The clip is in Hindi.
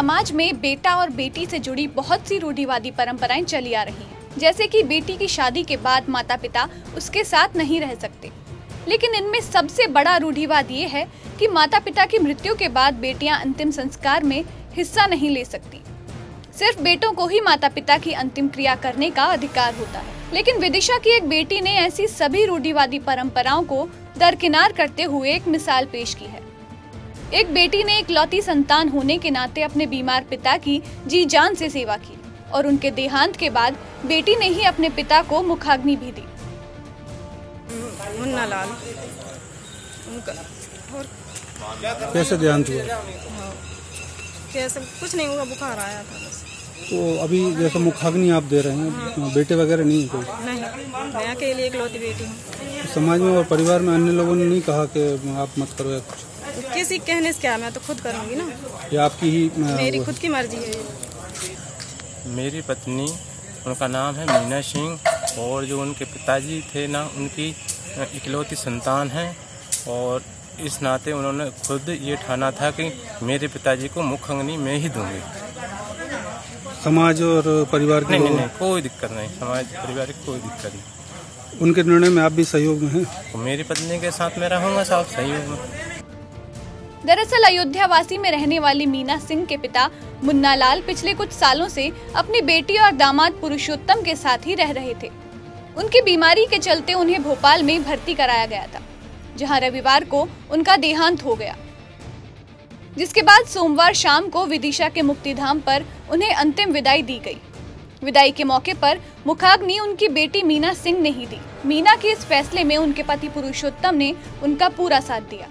समाज में बेटा और बेटी से जुड़ी बहुत सी रूढ़िवादी परंपराएं चली आ रही हैं, जैसे कि बेटी की शादी के बाद माता पिता उसके साथ नहीं रह सकते। लेकिन इनमें सबसे बड़ा रूढ़िवाद ये है कि माता पिता की मृत्यु के बाद बेटियां अंतिम संस्कार में हिस्सा नहीं ले सकती। सिर्फ बेटों को ही माता पिता की अंतिम क्रिया करने का अधिकार होता है। लेकिन विदिशा की एक बेटी ने ऐसी सभी रूढ़िवादी परंपराओं को दरकिनार करते हुए एक मिसाल पेश की है। एक बेटी ने इकलौती संतान होने के नाते अपने बीमार पिता की जी जान से सेवा की और उनके देहांत के बाद बेटी ने ही अपने पिता को मुखाग्नि भी दी। मुन्ना लाल उनका और कैसे देहांत हुआ? कैसे कुछ नहीं हुआ, बुखार आया था बस। तो अभी जैसे मुखाग्नि आप दे रहे हैं, बेटे वगैरह नहीं कोई? नहीं, मैं अकेली इकलौती बेटी हूँ। समाज में और परिवार में अन्य लोगों ने नहीं कहा कि आप मत करो या कुछ? किसी कहने से क्या, मैं तो खुद करूँगी ना। ये आपकी ही मेरी खुद की मर्जी है। मेरी पत्नी, उनका नाम है मीना सिंह, और जो उनके पिताजी थे ना, उनकी इकलौती संतान है और इस नाते उन्होंने खुद ये ठाना था कि मेरे पिताजी को मुखाग्नि में ही दूंगी। समाज और परिवार के नहीं, कोई दिक्कत नहीं, समाज परिवार की कोई दिक्कत नहीं। उनके निर्णय में आप भी सहयोग में हैं? तो मेरी पत्नी के साथ मैं रहूँगा साहब सहयोग में। दरअसल अयोध्या वासी में रहने वाली मीना सिंह के पिता मुन्ना लाल पिछले कुछ सालों से अपनी बेटी और दामाद पुरुषोत्तम के साथ ही रह रहे थे। उनकी बीमारी के चलते उन्हें भोपाल में भर्ती कराया गया था, जहां रविवार को उनका देहांत हो गया, जिसके बाद सोमवार शाम को विदिशा के मुक्तिधाम पर उन्हें अंतिम विदाई दी गई। विदाई के मौके पर मुखाग्नि उनकी बेटी मीना सिंह ने ही दी। मीना के इस फैसले में उनके पति पुरुषोत्तम ने उनका पूरा साथ दिया।